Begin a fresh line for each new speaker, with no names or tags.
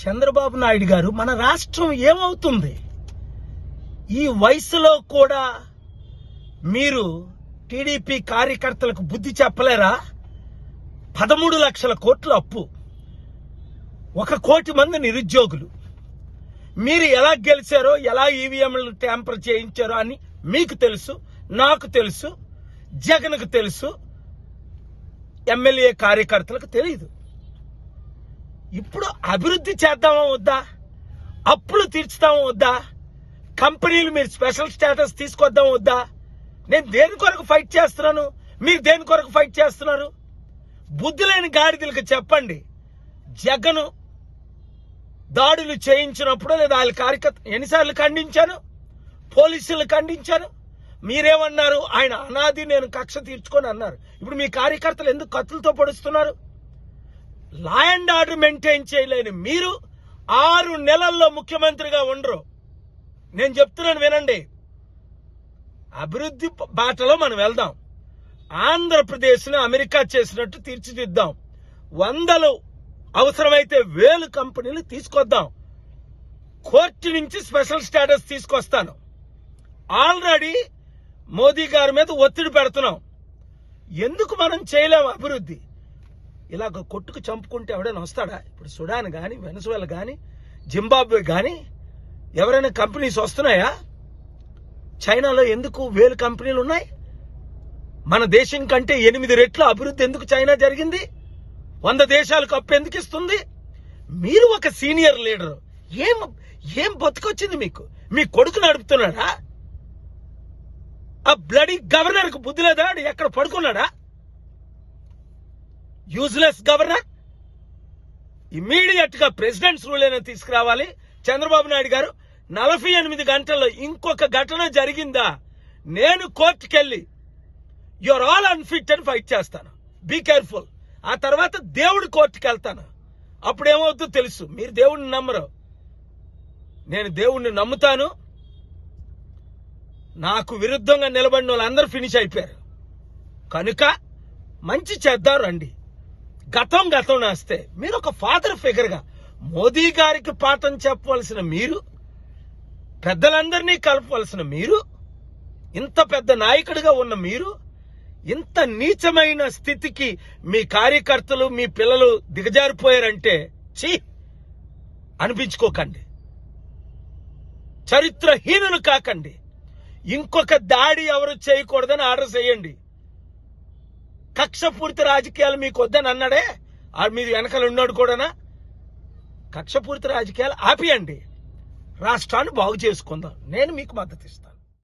చంద్రబాబు నాయుడు గారు, మన రాష్ట్రం ఏమవుతుంది? ఈ వయసులో కూడా మీరు టీడీపీ కార్యకర్తలకు బుద్ధి చెప్పలేరా? 13 లక్షల కోట్ల అప్పు, 1 కోటి మంది నిరుద్యోగులు. మీరు ఎలా గెలిచారో, ఎలా ఈవీఎంలు ట్యాంపర్ చేయించారో అని మీకు తెలుసు, నాకు తెలుసు, జగన్కు తెలుసు, ఎమ్మెల్యే కార్యకర్తలకు తెలియదు. ఇప్పుడు అభివృద్ధి చేద్దామా వద్దా? అప్పులు తీర్చుతామా వద్దా? కంపెనీలు మీరు స్పెషల్ స్టేటస్ తీసుకొద్దామా వద్దా? నేను దేని కొరకు ఫైట్ చేస్తున్నాను, మీరు దేని కొరకు ఫైట్ చేస్తున్నారు? బుద్ధి లేని గాడిదలకు చెప్పండి. జగన్ దాడులు చేయించినప్పుడు లేదా వాళ్ళ కార్యకర్త ఎన్నిసార్లు ఖండించాను, పోలీసులు ఖండించాను. మీరేమన్నారు? ఆయన అనాది, నేను కక్ష తీర్చుకొని అన్నారు. ఇప్పుడు మీ కార్యకర్తలు ఎందుకు కత్తులతో పొడుస్తున్నారు? లా అండ్ ఆర్డర్ మెయింటైన్ చేయలేని మీరు 6 నెలల్లో ముఖ్యమంత్రిగా ఉండరు. నేను చెప్తున్నాను వినండి. అభివృద్ధి బాటలో మనం వెళ్దాం. ఆంధ్రప్రదేశ్ని అమెరికా చేసినట్టు తీర్చిదిద్దాం. 100 అవసరమైతే 1000 కంపెనీలు తీసుకొద్దాం. కోర్టు నుంచి స్పెషల్ స్టేటస్ తీసుకొస్తాను. ఆల్రెడీ మోదీ గారి మీద ఒత్తిడి పెడుతున్నాం. ఎందుకు మనం చేయలేము అభివృద్ధి? ఇలాగ కొట్టుకు చంపుకుంటే ఎవడైనా వస్తాడా? ఇప్పుడు సుడాన్ కానీ, వెనజువేలా కానీ, జింబాబ్వే కానీ ఎవరైనా కంపెనీస్ వస్తున్నాయా? చైనాలో ఎందుకు 1000 కంపెనీలు ఉన్నాయి? మన దేశం కంటే 8 రెట్ల అభివృద్ధి ఎందుకు చైనా జరిగింది? 100 దేశాలకు అప్పు ఎందుకు ఇస్తుంది? మీరు ఒక సీనియర్ లీడర్, ఏం బతుకొచ్చింది మీకు? మీ కొడుకు నడుపుతున్నాడా? ఆ బ్లడీ గవర్నర్ కు బుద్ధి లేదా? ఎక్కడ పడుకున్నాడా? Useless governor. ఇమ్మీడియట్ గా ప్రెసిడెంట్స్ రూల్ అయినా తీసుకురావాలి. చంద్రబాబు నాయుడు గారు 48 గంటల్లో ఇంకొక ఘటన జరిగిందా, నేను కోర్టుకెళ్ళి యూఆర్ ఆల్ అన్ఫిట్ అని ఫైట్ చేస్తాను. Be careful. ఆ తర్వాత దేవుడి కోర్టుకి వెళ్తాను. అప్పుడేమవుతుందో తెలుసు. మీరు దేవుడిని నమ్మరు, నేను దేవుడిని నమ్ముతాను. నాకు విరుద్ధంగా నిలబడిన వాళ్ళందరూ ఫినిష్ అయిపోయారు. కనుక మంచి చేద్దాం రండి. గతం నేస్తే మీరు ఒక ఫాదర్ ఫిగర్ గా మోదీ గారికి పాఠం చెప్పవలసిన మీరు, పెద్దలందరినీ కలపవలసిన మీరు, ఇంత పెద్ద నాయకుడిగా ఉన్న మీరు ఇంత నీచమైన స్థితికి మీ కార్యకర్తలు, మీ పిల్లలు దిగజారిపోయారంటే ఛీ అనిపించుకోకండి. చరిత్రహీనులు కాకండి. ఇంకొక దాడి ఎవరు చేయకూడదని ఆర్డర్ చేయండి. కక్షపూరిత రాజకీయాలు మీకు వద్దని అన్నాడే, మీరు వెనకాల ఉన్నాడు కూడానా? కక్షపూరిత రాజకీయాలు ఆపియండి. రాష్ట్రాన్ని బాగు చేసుకుందాం. నేను మీకు మద్దతు ఇస్తాను.